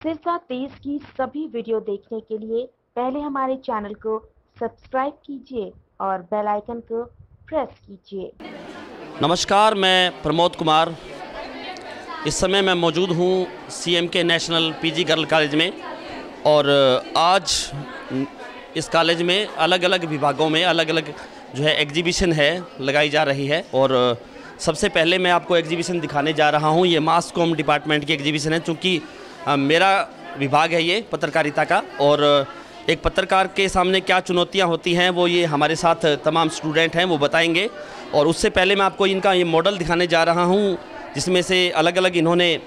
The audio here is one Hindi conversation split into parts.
सिरसा तेज की सभी वीडियो देखने के लिए पहले हमारे चैनल को सब्सक्राइब कीजिए और बेल आइकन को प्रेस कीजिए। नमस्कार, मैं प्रमोद कुमार। इस समय मैं मौजूद हूँ CMK national PG girl college में और आज इस कॉलेज में अलग अलग विभागों में अलग अलग जो है एग्जीबिशन है लगाई जा रही है। और सबसे पहले मैं आपको एग्जीबिशन दिखाने जा रहा हूँ। ये मास कॉम डिपार्टमेंट की एग्जीबिशन है, चूँकि मेरा विभाग है ये पत्रकारिता का, और एक पत्रकार के सामने क्या चुनौतियाँ होती हैं वो ये हमारे साथ तमाम स्टूडेंट हैं वो बताएंगे। और उससे पहले मैं आपको इनका ये मॉडल दिखाने जा रहा हूँ, जिसमें से अलग अलग इन्होंने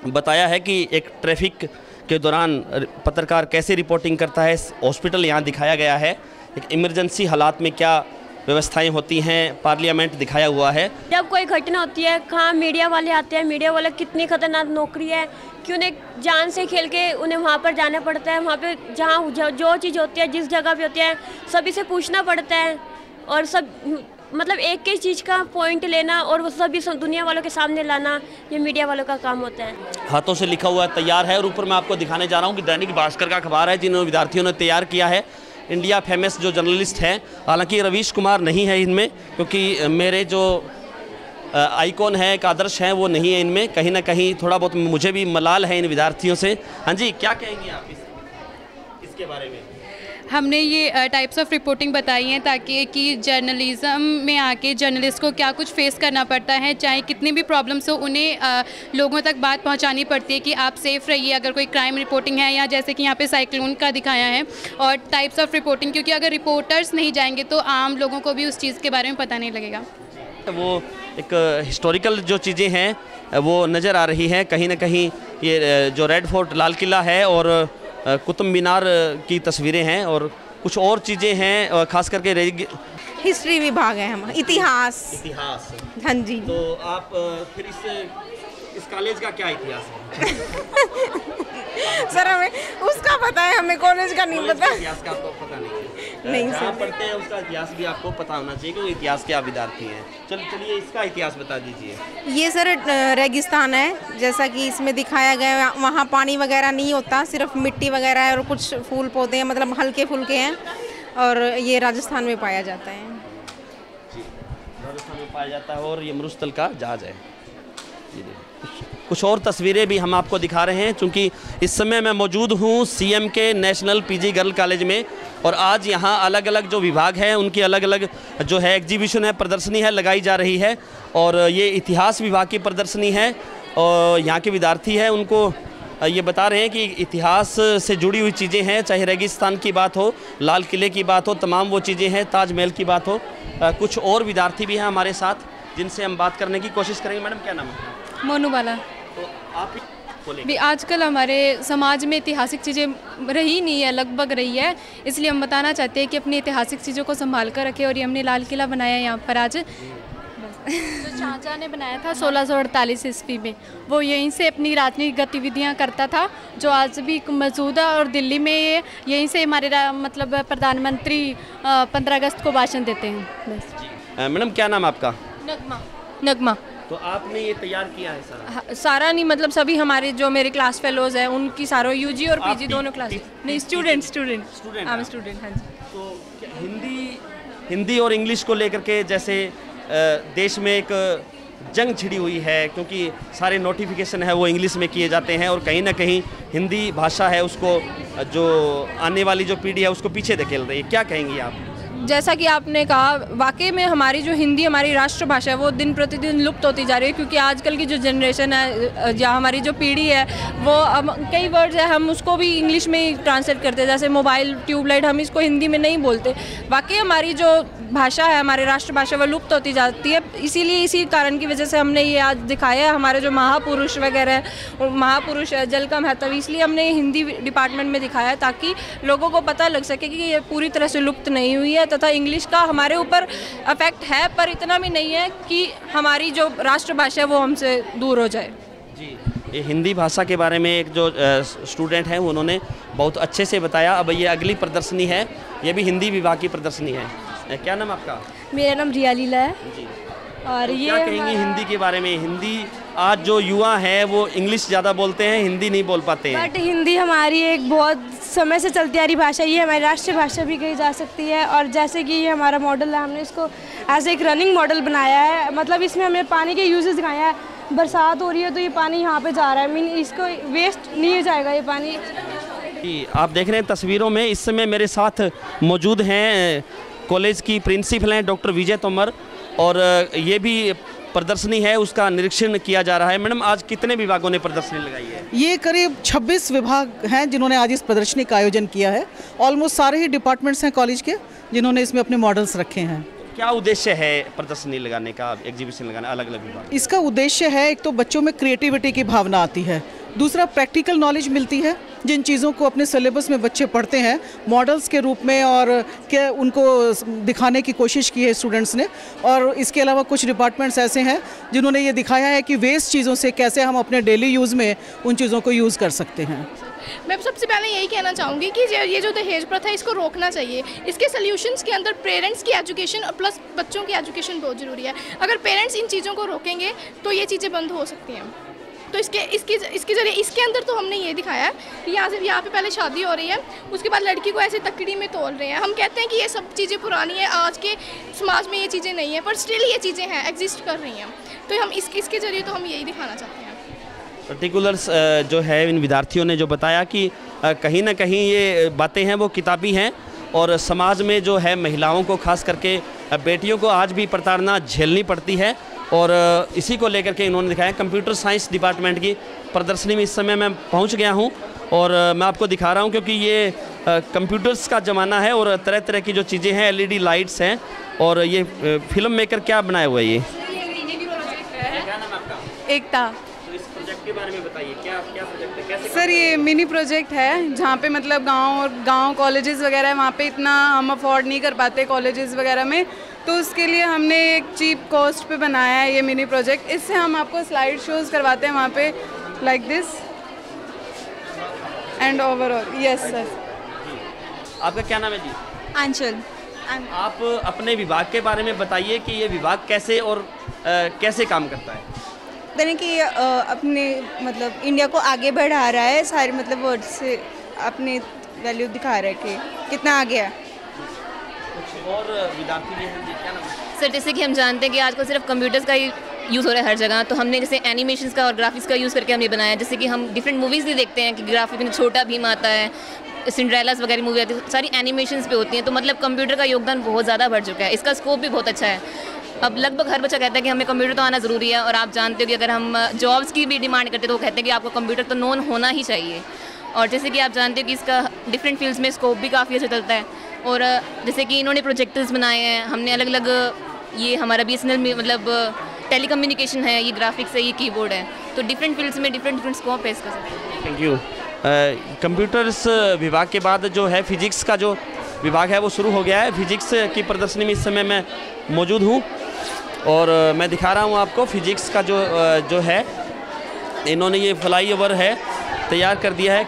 बताया है कि एक ट्रैफिक के दौरान पत्रकार कैसे रिपोर्टिंग करता है। हॉस्पिटल यहाँ दिखाया गया है, एक इमरजेंसी हालात में क्या व्यवस्थाएं होती हैं, पार्लियामेंट दिखाया हुआ है। जब कोई घटना होती है, कहाँ मीडिया वाले आते हैं, मीडिया वाले कितनी खतरनाक नौकरी है कि उन्हें जान से खेल के उन्हें वहाँ पर जाना पड़ता है। वहाँ पे जहाँ जो चीज़ होती है, जिस जगह पे होती है, सभी से पूछना पड़ता है और सब मतलब एक एक चीज़ का पॉइंट लेना और वो सभी दुनिया वालों के सामने लाना, ये मीडिया वालों का काम होता है। हाथों से लिखा हुआ तैयार है और ऊपर मैं आपको दिखाने जा रहा हूँ कि दैनिक भास्कर का अखबार है जिन्होंने विद्यार्थियों ने तैयार किया है। इंडिया फेमस जो जर्नलिस्ट हैं, हालांकि रवीश कुमार नहीं है इनमें, क्योंकि मेरे जो आइकॉन है, एक आदर्श हैं, वो नहीं है इनमें। कहीं ना कहीं थोड़ा बहुत मुझे भी मलाल है इन विद्यार्थियों से। हाँ जी, क्या कहेंगे आप इसके बारे में? हमने ये टाइप्स ऑफ रिपोर्टिंग बताई हैं ताकि कि जर्नलिज़म में आके जर्नलिस्ट को क्या कुछ फेस करना पड़ता है, चाहे कितनी भी प्रॉब्लम्स हो उन्हें लोगों तक बात पहुंचानी पड़ती है कि आप सेफ़ रहिए अगर कोई क्राइम रिपोर्टिंग है, या जैसे कि यहाँ पे साइक्लोन का दिखाया है। और टाइप्स ऑफ रिपोर्टिंग, क्योंकि अगर रिपोर्टर्स नहीं जाएंगे तो आम लोगों को भी उस चीज़ के बारे में पता नहीं लगेगा। वो एक हिस्टोरिकल जो चीज़ें हैं वो नज़र आ रही हैं। कहीं ना कहीं ये जो रेड फोर्ट लाल किला है और कुतुब मीनार की तस्वीरें हैं और कुछ और चीज़ें हैं, खास करके हिस्ट्री विभाग है हम, इतिहास। हाँ जी। तो आप फिर इस कॉलेज का क्या इतिहास है? सर हमें उसका पता है, हमें कॉलेज का नहीं पता। इतिहास का आपको पता नहीं है? नहीं सर। पढ़ते हैं उसका इतिहास भी आपको पता होना चाहिए, क्योंकि इतिहास के आप विद्यार्थी हैं। चलिए इसका इतिहास बता दीजिए। ये सर रेगिस्तान है, जैसा कि इसमें दिखाया गया। वहाँ पानी वगैरह नहीं होता, सिर्फ मिट्टी वगैरह है और कुछ फूल पौधे हैं, मतलब हल्के फुल्के हैं। और ये राजस्थान में पाया जाता है जी, राजस्थान में पाया जाता है। और ये मरुस्थल का जहाज है जी। कुछ और तस्वीरें भी हम आपको दिखा रहे हैं, क्योंकि इस समय मैं मौजूद हूँ CMK national PG girl college में। और आज यहाँ अलग अलग जो विभाग हैं उनकी अलग अलग जो है एग्जीबिशन है, प्रदर्शनी है लगाई जा रही है। और ये इतिहास विभाग की प्रदर्शनी है और यहाँ के विद्यार्थी हैं उनको ये बता रहे हैं कि इतिहास से जुड़ी हुई चीज़ें हैं, चाहे रेगिस्तान की बात हो, लाल किले की बात हो, तमाम वो चीज़ें हैं, ताजमहल की बात हो। कुछ और विद्यार्थी भी हैं हमारे साथ जिनसे हम बात करने की कोशिश करेंगे। मैडम क्या नाम है? मोनू वाला। तो आप भी आजकल हमारे समाज में ऐतिहासिक चीज़ें रही नहीं है, लगभग रही है, इसलिए हम बताना चाहते हैं कि अपनी ऐतिहासिक चीज़ों को संभाल कर रखें। और ये हमने लाल किला बनाया है यहाँ पर आज, जो शाहजहाँ ने बनाया था 1648 ईस्वी में। वो यहीं से अपनी राजनीतिक गतिविधियाँ करता था, जो आज भी मौजूद है। और दिल्ली में यहीं से हमारे मतलब प्रधानमंत्री 15 अगस्त को भाषण देते हैं। बस। मैडम क्या नाम आपका? नगमा। तो आपने ये तैयार किया है सारा? सारा नहीं, मतलब सभी हमारे जो मेरे क्लास फेलोज हैं उनकी सारों UG और PG दोनों क्लास। नहीं, स्टूडेंट। हाँ स्टूडेंट। हाँ जी। तो हिंदी और इंग्लिश को लेकर के जैसे देश में एक जंग छिड़ी हुई है, क्योंकि सारे नोटिफिकेशन है वो इंग्लिश में किए जाते हैं और कहीं ना कहीं हिंदी भाषा है उसको जो आने वाली जो पीढ़ी है उसको पीछे धकेल रही है। क्या कहेंगी आप? जैसा कि आपने कहा, वाकई में हमारी जो हिंदी हमारी राष्ट्रभाषा है वो दिन प्रतिदिन लुप्त होती जा रही है, क्योंकि आजकल की जो जनरेशन है या हमारी जो पीढ़ी है वो कई वर्ड्स है हम उसको भी इंग्लिश में ही ट्रांसलेट करते हैं, जैसे मोबाइल, ट्यूबलाइट, हम इसको हिंदी में नहीं बोलते। वाकई हमारी जो भाषा है, हमारी राष्ट्रभाषा, वो लुप्त होती जाती है। इसीलिए इसी कारण की वजह से हमने ये आज दिखाया है। हमारे जो महापुरुष वगैरह महापुरुष है, जल का महत्व, इसलिए हमने हिंदी डिपार्टमेंट में दिखाया है ताकि लोगों को पता लग सके कि ये पूरी तरह से लुप्त नहीं हुई है। तथा इंग्लिश का हमारे ऊपर इफेक्ट है, पर इतना भी नहीं है कि हमारी जो राष्ट्रभाषा है वो हमसे दूर हो जाए। जी, ये हिंदी भाषा के बारे में एक जो स्टूडेंट हैं उन्होंने बहुत अच्छे से बताया। अब ये अगली प्रदर्शनी है, ये भी हिंदी विभाग की प्रदर्शनी है। क्या नाम आपका? मेरा नाम रिया लीला है। जी। और तो ये क्या कहेंगी हिंदी के बारे में? हिंदी आज जो युवा हैं वो इंग्लिश ज़्यादा बोलते हैं, हिंदी नहीं बोल पाते हैं। बट हिंदी हमारी एक बहुत समय से चलती आ रही भाषा, ये हमारी राष्ट्रीय भाषा भी कही जा सकती है। और जैसे कि ये हमारा मॉडल है, हमने इसको एज एक रनिंग मॉडल बनाया है। मतलब इसमें हमने पानी के यूजेस दिखाया है। बरसात हो रही है तो ये पानी यहाँ पे जा रहा है, मीन इसको वेस्ट नहीं हो जाएगा ये पानी। आप देख रहे हैं तस्वीरों में, इस समय मेरे साथ मौजूद हैं कॉलेज की प्रिंसिपल हैं डॉक्टर विजय तोमर, और ये भी प्रदर्शनी है उसका निरीक्षण किया जा रहा है। मैडम, आज कितने विभागों ने प्रदर्शनी लगाई है? ये करीब 26 विभाग हैं जिन्होंने आज इस प्रदर्शनी का आयोजन किया है। ऑलमोस्ट सारे ही डिपार्टमेंट्स हैं कॉलेज के जिन्होंने इसमें अपने मॉडल्स रखे हैं। क्या उद्देश्य है प्रदर्शनी लगाने का, एग्जीबिशन लगाना, अलग अलग विभाग? इसका उद्देश्य है, एक तो बच्चों में क्रिएटिविटी की भावना आती है, दूसरा प्रैक्टिकल नॉलेज मिलती है। जिन चीज़ों को अपने सिलेबस में बच्चे पढ़ते हैं मॉडल्स के रूप में, और क्या उनको दिखाने की कोशिश की है स्टूडेंट्स ने। और इसके अलावा कुछ डिपार्टमेंट्स ऐसे हैं जिन्होंने ये दिखाया है कि वेस्ट चीज़ों से कैसे हम अपने डेली यूज़ में उन चीज़ों को यूज़ कर सकते हैं। मैं सबसे पहले यही कहना चाहूँगी कि ये जो दहेज प्रथा है इसको रोकना चाहिए। इसके सल्यूशंस के अंदर पेरेंट्स की एजुकेशन और प्लस बच्चों की एजुकेशन बहुत ज़रूरी है। अगर पेरेंट्स इन चीज़ों को रोकेंगे तो ये चीज़ें बंद हो सकती हैं। तो इसके जरिए इसके अंदर तो हमने ये दिखाया है कि यहाँ पे पहले शादी हो रही है, उसके बाद लड़की को ऐसे तकड़ी में तोल रहे हैं। हम कहते हैं कि ये सब चीज़ें पुरानी है, आज के समाज में ये चीज़ें नहीं है, पर स्टिल ये चीज़ें हैं, एग्जिस्ट कर रही हैं। तो हम इसके जरिए तो हम यही दिखाना चाहते हैं। पर्टिकुलर्स जो है इन विद्यार्थियों ने जो बताया कि कहीं ना कहीं ये बातें हैं वो किताबी हैं, और समाज में जो है महिलाओं को खास करके बेटियों को आज भी प्रताड़ना झेलनी पड़ती है, और इसी को लेकर के इन्होंने दिखाया। कंप्यूटर साइंस डिपार्टमेंट की प्रदर्शनी में इस समय मैं पहुंच गया हूं, और मैं आपको दिखा रहा हूं क्योंकि ये कंप्यूटर्स का ज़माना है और तरह तरह की जो चीज़ें हैं, LED लाइट्स हैं, और ये फिल्म मेकर क्या बनाया हुआ है ये? क्या नाम है आपका? एकता। तो इस प्रोजेक्ट के बारे में बताइए, क्या प्रोजेक्ट है, कैसे? सर, ये मिनी प्रोजेक्ट है जहाँ पे मतलब गांव कॉलेजेस वगैरह है, वहाँ पे इतना हम अफोर्ड नहीं कर पाते कॉलेजेस वगैरह में, तो उसके लिए हमने एक चीप कॉस्ट पे बनाया है ये मिनी प्रोजेक्ट। इससे हम आपको स्लाइड शोज़ करवाते हैं वहाँ पे, like this and overall. Yes sir. आपका क्या नाम है जी? आंचल। आप अपने विभाग के बारे में बताइए कि ये विभाग कैसे और कैसे काम करता है? यानी कि अपने मतलब इंडिया को आगे बढ़ा रहा है, सारे मतलब वर्ड से अपने वैल्यू दिखा रहा है कि कितना आगे है। कुछ और विद्यार्थी भी हैं जी, क्या नाम है? सर, जैसे कि हम जानते हैं कि आजकल सिर्फ कंप्यूटर्स का ही यूज़ हो रहा है हर जगह, तो हमने जैसे एनिमेशंस का और ग्राफिक्स का यूज़ करके हमने बनाया। जैसे कि हम डिफरेंट मूवीज़ भी देखते हैं कि ग्राफिक में छोटा भीम आता है, सिंड्रेलास वगैरह मूवी आती है, सारी एनिमेशंस पे होती हैं। तो मतलब कंप्यूटर का योगदान बहुत ज़्यादा बढ़ चुका है, इसका स्कोप भी बहुत अच्छा है। अब लगभग हर बच्चा कहता है कि हमें कंप्यूटर तो आना ज़रूरी है, और आप जानते हो कि अगर हम जॉब्स की भी डिमांड करते हैं तो वो कहते हैं कि आपको कंप्यूटर तो नोन होना ही चाहिए। और जैसे कि आप जानते हो कि इसका डिफरेंट फील्ड्स में स्कोप भी काफ़ी अच्छा चलता है। और जैसे कि इन्होंने प्रोजेक्टर्स बनाए हैं, हमने अलग अलग, ये हमारा BSNL में मतलब टेलीकम्युनिकेशन है, ये ग्राफिक्स है, ये कीबोर्ड है, तो डिफरेंट फील्ड्स में डिफरेंट स्कोप है इसका। Thank you. कंप्यूटर्स विभाग के बाद जो है फिजिक्स का जो विभाग है वो शुरू हो गया है। फिजिक्स की प्रदर्शनी में इस समय मैं मौजूद हूँ, और मैं दिखा रहा हूँ आपको फिजिक्स का जो है इन्होंने ये फ्लाईओवर है तैयार कर दिया है।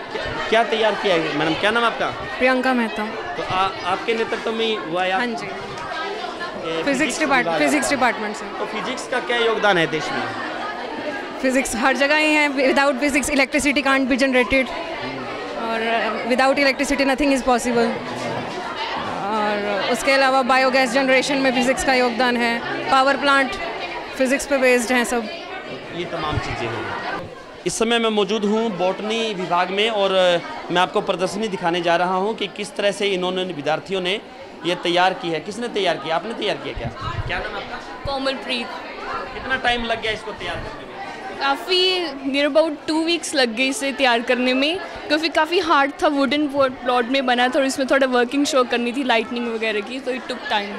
क्या तैयार किया है मैडम? क्या नाम आपका? प्रियंका मेहता। तो आपके नेतृत्व में हुआ है? हाँ जी, फिजिक्स डिपार्टमेंट से। तो फिजिक्स का क्या योगदान है देश में? फिजिक्स हर जगह ही है। Without physics electricity can't be generated, और without electricity nothing is possible. और उसके अलावा बायोगैस जनरेशन में फिज़िक्स का योगदान है, पावर प्लांट फिज़िक्स पे बेस्ड हैं सब, ये तमाम चीज़ें हैं। इस समय मैं मौजूद हूँ बॉटनी विभाग में, और मैं आपको प्रदर्शनी दिखाने जा रहा हूँ कि किस तरह से इन्होंने विद्यार्थियों ने ये तैयार की है। किसने तैयार किया? आपने तैयार किया क्या? क्या नाम आपका? कोमलप्रीत। कितना टाइम लग गया इसको तैयार करने में? काफ़ी नियर अबाउट 2 वीक्स लग गई इसे तैयार करने में, क्योंकि काफ़ी हार्ड था, वुडन प्लॉट में बना था, और इसमें थोड़ा वर्किंग शो करनी थी लाइटनिंग वगैरह की, तो इट टुक टाइम।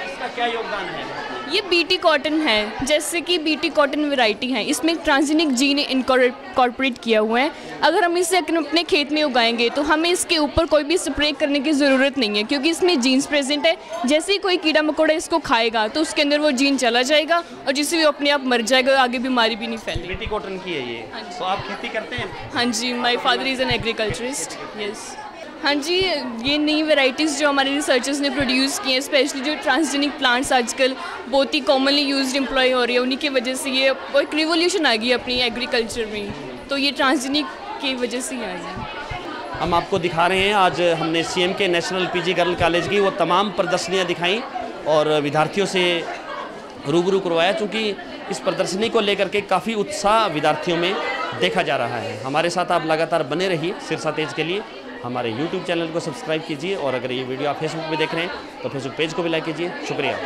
इसका क्या योगदान है? ये BT कॉटन है, जैसे कि BT कॉटन वैरायटी है, इसमें ट्रांसजेनिक जीन इनकॉर्पोरेट किया हुआ है। अगर हम इसे अपने खेत में उगाएंगे तो हमें इसके ऊपर कोई भी स्प्रे करने की ज़रूरत नहीं है, क्योंकि इसमें जीन्स प्रेजेंट है। जैसे ही कोई कीड़ा मकोड़ा इसको खाएगा तो उसके अंदर वो जीन चला जाएगा, और जिससे वो अपने आप मर जाएगा, आगे बीमारी भी नहीं फैलेगी। BT कॉटन की है ये। तो आप खेती करते हैं? हाँ जी, my father is an agriculturist. Yes. हाँ जी, ये नई वैरायटीज़ जो हमारे रिसर्चर्स ने प्रोड्यूस की हैं, स्पेशली जो ट्रांसजेनिक प्लांट्स आजकल बहुत ही कॉमनली यूज्ड एम्प्लॉय हो रही है, उन्हीं की वजह से ये एक रिवोल्यूशन आ गई अपनी एग्रीकल्चर में। तो ये ट्रांसजेनिक की वजह से ही आई है। हम आपको दिखा रहे हैं, आज हमने CMK national PG girl college की वो तमाम प्रदर्शनियाँ दिखाई और विद्यार्थियों से रूबरू करवाया, क्योंकि इस प्रदर्शनी को लेकर के काफ़ी उत्साह विद्यार्थियों में देखा जा रहा है। हमारे साथ आप लगातार बने रहिए सिरसा तेज के लिए। हमारे YouTube चैनल को सब्सक्राइब कीजिए और अगर ये वीडियो आप फेसबुक पे देख रहे हैं तो फेसबुक पेज को भी लाइक कीजिए। शुक्रिया।